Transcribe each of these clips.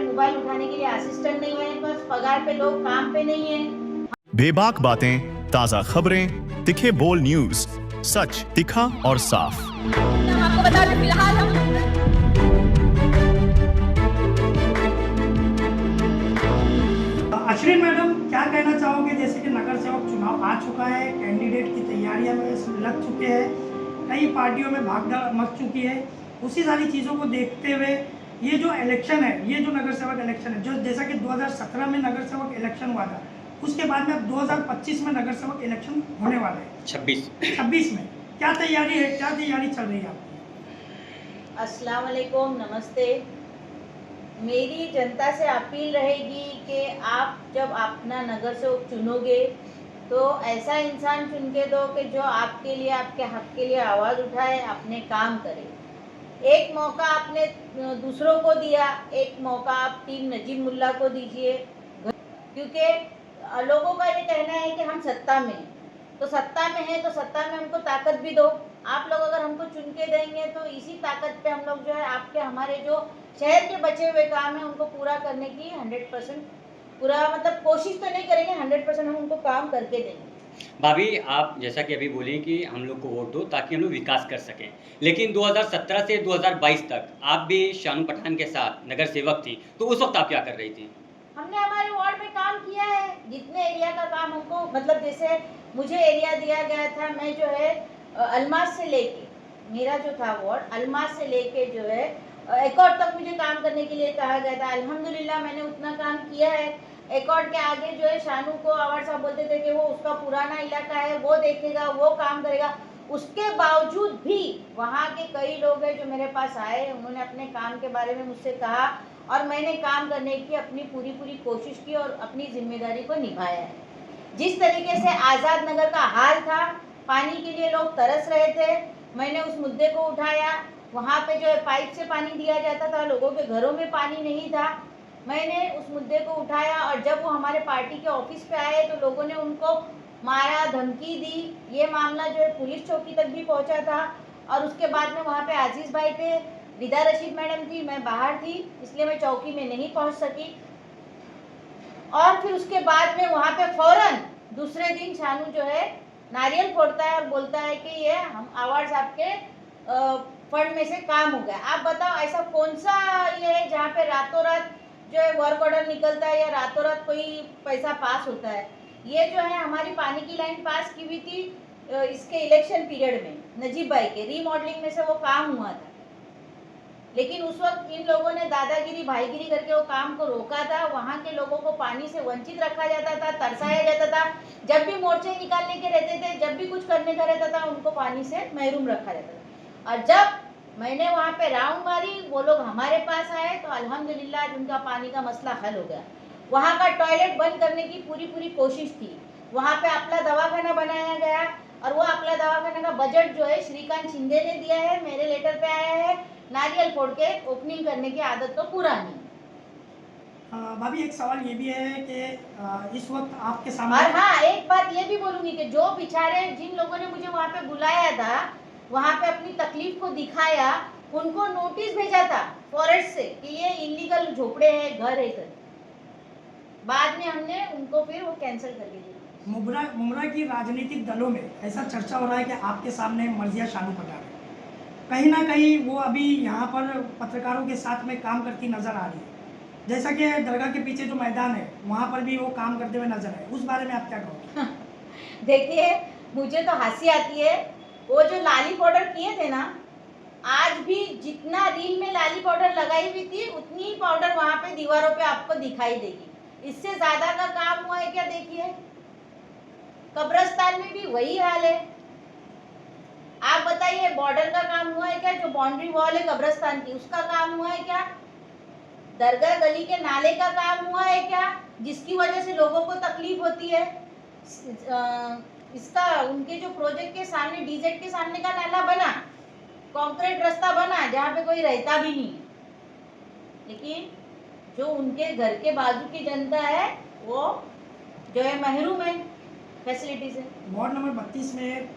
Mobile उठाने के लिए असिस्टेंट नहीं है, बस पगार पे लोग काम पे नहीं है। बेबाक बातें, ताजा खबरें, तिखे बोल न्यूज, सच तिखा और साफ। हम आपको बता दें फिलहाल हम अश्विन मैडम, क्या कहना चाहोगे? जैसे कि नगर सेवक चुनाव आ चुका है, कैंडिडेट की तैयारियां में लग चुके हैं, कई पार्टियों में भागदौड़ मच चुकी है। उसी सारी चीज़ों को देखते हुए ये जो इलेक्शन है, ये जो नगर सेवक इलेक्शन है, जो जैसा कि 2017 में नगर सेवक इलेक्शन हुआ था, उसके बाद में अब 2025 में नगर सेवक इलेक्शन होने वाला है। 26 में क्या तैयारी है, क्या तैयारी चल रही है आपकी? अस्सलाम वालेकुम, नमस्ते। मेरी जनता से अपील रहेगी कि आप जब अपना नगर सेवक चुनोगे तो ऐसा इंसान चुन के दो कि जो आपके लिए, आपके हक के लिए आवाज़ उठाए, अपने काम करे। एक मौका आपने दूसरों को दिया, एक मौका आप टीम नजीब मुल्ला को दीजिए, क्योंकि लोगों का ये कहना है कि हम सत्ता में हैं, तो सत्ता में है तो सत्ता में हमको ताकत भी दो। आप लोग अगर हमको चुन के देंगे तो इसी ताकत पे हम लोग जो है आपके हमारे जो शहर के बचे हुए काम है उनको पूरा करने की 100% पूरा मतलब कोशिश तो नहीं करेंगे, 100% हम उनको काम करके देंगे। भाभी, आप जैसा कि अभी बोली कि हम लोग को वोट दो ताकि हम लोग विकास कर सकें, लेकिन 2017 से 2022 तक आप भी शानू पठान के साथ नगर सेवक थी, तो उस वक्त आप क्या कर रही थी? हमने हमारे वार्ड में काम किया है, जितने एरिया का काम हमको मतलब जैसे मुझे एरिया दिया गया था, मैं जो है अलमास से लेके, मेरा जो था वार्ड अलमास से लेके जो है एकॉर्ड तक मुझे काम करने के लिए कहा गया था। अल्हम्दुलिल्लाह मैंने उतना काम किया है। एकॉर्ड के आगे जो है शानू को आवाज साहब बोलते थे कि वो उसका पुराना इलाका है, वो देखेगा, वो काम करेगा। उसके बावजूद भी वहाँ के कई लोग हैं जो मेरे पास आए, उन्होंने अपने काम के बारे में मुझसे कहा और मैंने काम करने की अपनी पूरी कोशिश की और अपनी जिम्मेदारी को निभाया है। जिस तरीके से आज़ाद नगर का हाल था, पानी के लिए लोग तरस रहे थे, मैंने उस मुद्दे को उठाया। वहाँ पे जो है पाइप से पानी दिया जाता था, लोगों के घरों में पानी नहीं था, मैंने उस मुद्दे को उठाया और जब वो हमारे पार्टी के ऑफिस पे आए तो लोगों ने उनको मारा, धमकी दी। ये मामला जो है पुलिस चौकी तक भी पहुँचा था और उसके बाद में वहाँ पे आजीज़ भाई थे, विदा रशीद मैडम थी, मैं बाहर थी इसलिए मैं चौकी में नहीं पहुँच सकी। और फिर उसके बाद में वहाँ पे फौरन दूसरे दिन शानू जो है नारियल फोड़ता है और बोलता है कि ये हम आवाज़ आपके फंड में से काम हो गया। आप बताओ ऐसा कौन सा ये है जहाँ पे रातों रात जो है वर्क ऑर्डर निकलता है या रातों रात कोई पैसा पास होता है? ये जो है हमारी पानी की लाइन पास की हुई थी इसके इलेक्शन पीरियड में, नजीब भाई के रीमॉडलिंग में से वो काम हुआ था, लेकिन उस वक्त इन लोगों ने दादागिरी भाईगिरी करके वो काम को रोका था। वहाँ के लोगों को पानी से वंचित रखा जाता था, तरसाया जाता था। जब भी मोर्चे निकालने के रहते थे, जब भी कुछ करने का रहता था, उनको पानी से महरूम रखा जाता था। और जब मैंने वहाँ पे राउंड मारी, वो लोग हमारे पास आए तो अल्हम्दुलिल्लाह उनका पानी का मसला हल हो गया। वहाँ का टॉयलेट बंद करने की पूरी कोशिश थी। वहाँ पे अपना दवाखाना बनाया गया और वो अपना दवाखाना का बजट जो है श्रीकांत शिंदे ने दिया है, मेरे लेटर पे आया है। नारियल फोड़ के ओपनिंग करने की आदत तो पुरानी। भाभी, एक सवाल ये भी है कि इस वक्त आपके सामने और हाँ, एक बात ये भी बोलूंगी कि जो बेचारे जिन लोगों ने मुझे वहाँ पे बुलाया था, वहाँ पे अपनी तकलीफ को दिखाया, उनको नोटिस भेजा था फॉरेस्ट से कि ये इलीगल झोपड़े हैं, घर है कर। बाद में हमने उनको फिर वो कैंसिल कर दिया। मुमरा की राजनीतिक दलों में ऐसा चर्चा हो रहा है कि आपके सामने मर्जिया शानू पठान है, कहीं ना कहीं वो अभी यहाँ पर पत्रकारों के साथ में काम करती नजर आ रही है। जैसा कि दरगाह के पीछे जो मैदान है वहाँ पर भी वो काम करते हुए नजर आए, उस बारे में आप क्या कहोगे? देखिए, मुझे तो हंसी आती है। वो जो लाली पाउडर किए थे ना, आज भी जितना रील में लाली पाउडर लगाई हुई थी उतनी ही पाउडर वहाँ पे दीवारों पे आपको दिखाई देगी। इससे ज्यादा का काम हुआ है क्या? देखिए, कब्रिस्तान में भी वही हाल है। आप बताइए, बॉर्डर का काम हुआ है क्या? जो बाउंड्री वॉल है कब्रिस्तान की, उसका काम हुआ है क्या? दरगाह गली के नाले का काम हुआ है क्या, जिसकी वजह से लोगों को तकलीफ होती है? इसका उनके जो प्रोजेक्ट के सामने, डीजेड के सामने का नाला बना, कंक्रीट रास्ता बना जहाँ पे कोई रहता भी नहीं, लेकिन जो उनके घर के बाजू की जनता है वो जो है महरूम है फैसिलिटी से। वार्ड नंबर 32 में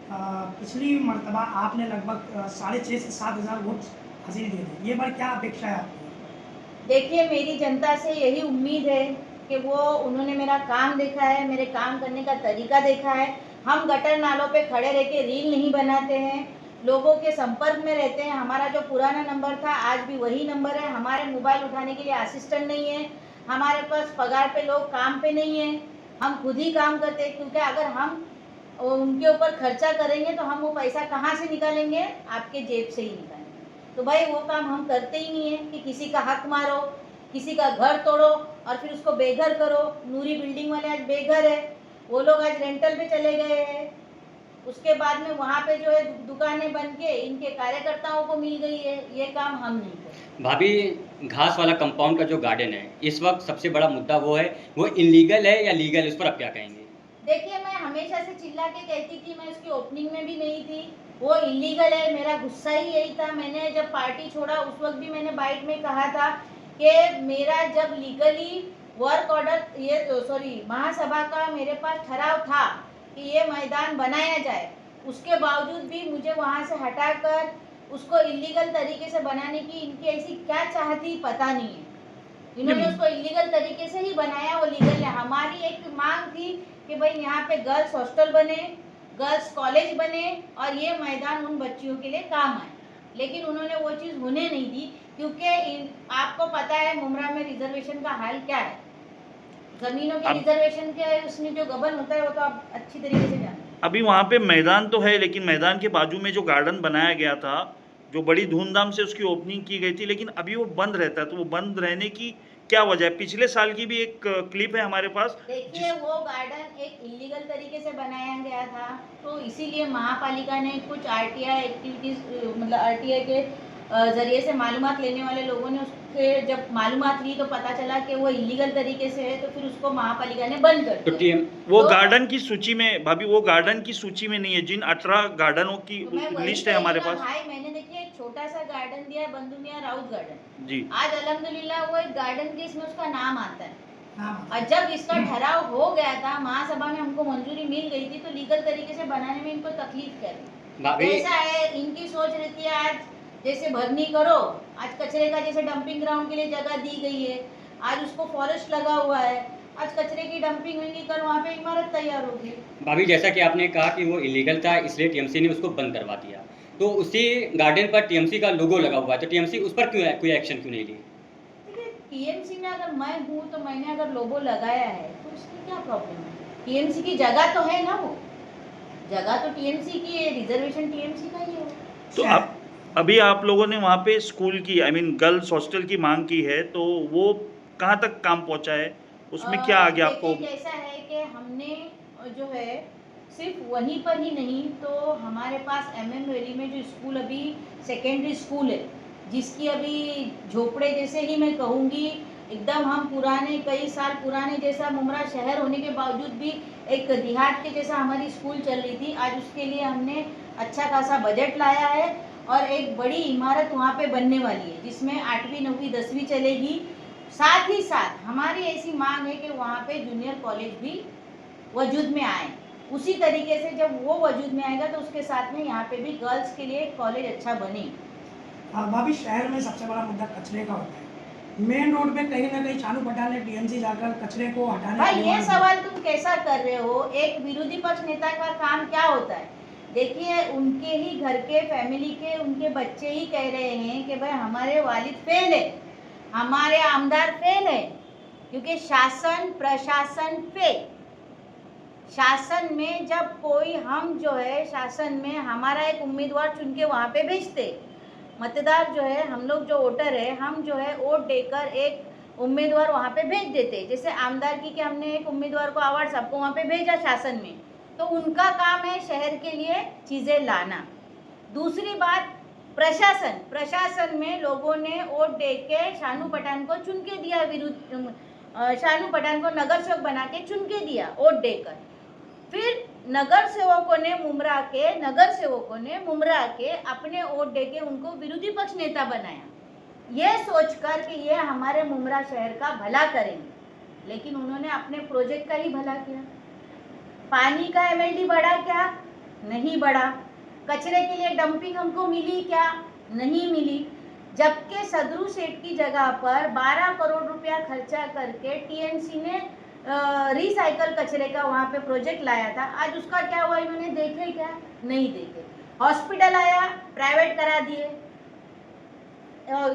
पिछली मरतबा आपने लगभग 6,500 से 7,000 वोट हासिल किए थे। ये बार क्या अपेक्षा है आपकी? देखिए, मेरी जनता से यही उम्मीद है कि वो उन्होंने मेरा काम देखा है, मेरे काम करने का तरीका देखा है। हम गटर नालों पे खड़े रह के रील नहीं बनाते हैं, लोगों के संपर्क में रहते हैं। हमारा जो पुराना नंबर था आज भी वही नंबर है। हमारे मोबाइल उठाने के लिए असिस्टेंट नहीं है, हमारे पास पगार पे लोग काम पे नहीं है, हम खुद ही काम करते हैं। क्योंकि अगर हम उनके ऊपर खर्चा करेंगे तो हम वो पैसा कहाँ से निकालेंगे? आपके जेब से ही निकालेंगे। तो भाई वो काम हम करते ही नहीं है कि किसी का हक मारो, किसी का घर तोड़ो और फिर उसको बेघर करो। नूरी बिल्डिंग वाले आज बेघर है, वो लोग आज रेंटल पे चले गए हैं। उसके बाद में वहाँ पे जो है दुकानें बन के इनके कार्यकर्ताओं को मिल गई है। ये काम हम नहीं करते। भाभी, घास वाला कंपाउंड का जो गार्डन है इस वक्त सबसे बड़ा मुद्दा वो है, वो इलीगल है या लीगल, उस पर आप क्या कहेंगे? देखिए, मैं हमेशा से चिल्ला के कहती थी, मैं उसकी ओपनिंग में भी नहीं थी, वो इलीगल है। मेरा गुस्सा ही यही था। मैंने जब पार्टी छोड़ा उस वक्त भी मैंने बाइट में कहा था कि मेरा जब लीगली वर्क ऑर्डर महासभा का मेरे पास ठराव था कि ये मैदान बनाया जाए, उसके बावजूद भी मुझे वहाँ से हटाकर उसको इलीगल तरीके से बनाने की इनकी ऐसी क्या चाहती पता नहीं है। इन्होंने उसको इलीगल तरीके से ही बनाया, वो लीगल है। हमारी एक मांग थी कि भाई यहाँ पे गर्ल्स हॉस्टल बने, गर्ल्स कॉलेज बने और ये मैदान उन बच्चियों के लिए काम आए, लेकिन उन्होंने वो चीज़ होने नहीं दी। क्योंकि आपको पता है मुमरा में रिजर्वेशन का हाल क्या है, जमीनों के रिजर्वेशन के उसमें जो गबन होता है वो तो आप अच्छी तरीके से जानते हैं। अभी वहाँ पे मैदान तो है, लेकिन मैदान के बाजू में जो गार्डन बनाया गया था, जो बड़ी धूमधाम से उसकी ओपनिंग की गई थी, लेकिन अभी वो बंद रहता है। तो वो बंद रहने की क्या वजह है? पिछले साल की भी एक क्लिप है हमारे पास। देखिए, वो गार्डन एक इलीगल तरीके से बनाया गया था, तो इसीलिए महापालिका ने कुछ आरटीआई एक्टिविटीज़ मतलब आरटीआई के ज़रिए से मालूमात लेने वाले लोगों ने उससे जब मालूमात ली तो पता चला कि वो इलीगल तरीके से है, तो फिर उसको महापालिका ने बंद कर तो दिया। वो तो गार्डन की सूची में, भाभी वो गार्डन की सूची में नहीं है, जिन 18 गार्डनों की तो मैं वही लिस्ट है कह हमारे रही हूँ पास। भाई, मैंने देखिए एक छोटा सा गार्डन दिया, बंधु मियां राउत गार्डन। जी, आज अल्हम्दुलिल्लाह वो एक गार्डन के इसमें उसका नाम आता है। हाँ और जब इसका ठहराव हो गया था, महासभा में हमको मंजूरी मिल गई थी, तो लीगल तरीके से बनाने में इनको तकलीफ क्या थी? भाभी, ऐसा है, इनकी सोच रहती है आज जैसे भरनी करो, आज कचरे का जैसे डंपिंग ग्राउंड के लिए जगह दी गई है, आज उसको फॉरेस्ट लगा हुआ है, आज कचरे की डंपिंग होंगी, कल वहाँ पे इमारत तैयार होगी। भाभी जैसा कि आपने कहा कि वो इलीगल था इसलिए टीएमसी ने उसको बंद करवा दिया, तो उसी गार्डन पर टीएमसी का लोगो लगा हुआ है, तो टीएमसी उस पर क्यों कोई एक्शन क्यों नहीं ली? देखिए, टीएमसी में अगर मैं हूँ तो मैंने अगर लोगो लगाया है तो उसकी क्या प्रॉब्लम है? टीएमसी की जगह तो है ना, वो जगह तो टीएमसी की है, रिजर्वेशन टीएमसी का ही है। तो आप अभी आप लोगों ने वहाँ पे स्कूल की, आई मीन गर्ल्स हॉस्टल की मांग की है, तो वो कहाँ तक काम पहुँचा है? उसमें क्या आ गया आपको? देखिए, कैसा है कि हमने जो है सिर्फ वहीं पर ही नहीं, तो हमारे पास एमएम वैली में जो स्कूल अभी सेकेंडरी स्कूल है, जिसकी अभी झोपड़े जैसे ही मैं कहूँगी, एकदम हम पुराने कई साल पुराने जैसा मुमरा शहर होने के बावजूद भी एक देहात के जैसा हमारी स्कूल चल रही थी। आज उसके लिए हमने अच्छा खासा बजट लाया है और एक बड़ी इमारत वहाँ पे बनने वाली है, जिसमें 8वीं 9वीं 10वीं चलेगी। साथ ही साथ हमारी ऐसी मांग है कि वहाँ पे जूनियर कॉलेज भी वजूद में आए। उसी तरीके से जब वो वजूद में आएगा तो उसके साथ में यहाँ पे भी गर्ल्स के लिए कॉलेज अच्छा बने। भाभी, शहर में सबसे बड़ा मुद्दा कचरे का होता है। मेन रोड पे कहीं ना कहीं चानू पठान ने टीएमसी जाकर कचरे को हटाने भाई, की ये मांग की। सवाल तुम कैसा कर रहे हो? एक विरोधी पक्ष नेता का काम क्या होता है? देखिए, उनके ही घर के फैमिली के उनके बच्चे ही कह रहे हैं कि भाई हमारे वालिद फेल है, हमारे आमदार फेल है, क्योंकि शासन प्रशासन फेल। शासन में जब कोई हम जो है शासन में हमारा एक उम्मीदवार चुन के वहाँ पे भेजते, मतदार जो है हम लोग जो वोटर है, हम जो है वोट देकर एक उम्मीदवार वहाँ पे भेज देते। जैसे आमदारकी के हमने एक उम्मीदवार को अवार्ड सबको वहाँ पे भेजा शासन में, तो उनका काम है शहर के लिए चीज़ें लाना। दूसरी बात, प्रशासन में लोगों ने वोट दे के शानू पठान को चुन के दिया, शानू पठान को नगर सेवक बना के चुन के दिया वोट देकर। फिर नगर सेवकों ने मुमरा के अपने वोट दे के उनको विरोधी पक्ष नेता बनाया, ये सोचकर कि ये हमारे मुमरा शहर का भला करेंगे, लेकिन उन्होंने अपने प्रोजेक्ट का ही भला किया। पानी का एमएलडी बढ़ा क्या? नहीं बढ़ा। कचरे के लिए डंपिंग हमको मिली क्या? नहीं मिली। जबकि सदरू सेठ की जगह पर 12 करोड़ रुपया खर्चा करके टीएमसी ने रिसाइकल कचरे का वहाँ पे प्रोजेक्ट लाया था। आज उसका क्या हुआ, इन्होंने देखे क्या? नहीं देखे। हॉस्पिटल आया, प्राइवेट करा दिए।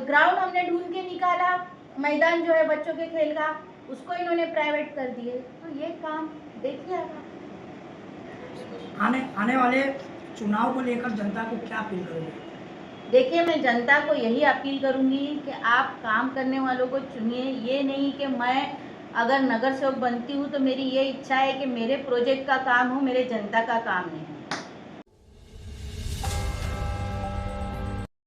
ग्राउंड हमने ढूंढ के निकाला, मैदान जो है बच्चों के खेल का, उसको इन्होंने प्राइवेट कर दिए। तो ये काम देखिए आप। आने वाले चुनाव को लेकर जनता को क्या अपील करोगे? देखिए, मैं जनता को यही अपील करूंगी कि आप काम करने वालों को चुनिए। ये नहीं कि मैं अगर नगर सेवक बनती हूँ तो मेरी ये इच्छा है कि मेरे प्रोजेक्ट का काम हो, मेरे जनता का काम नहीं।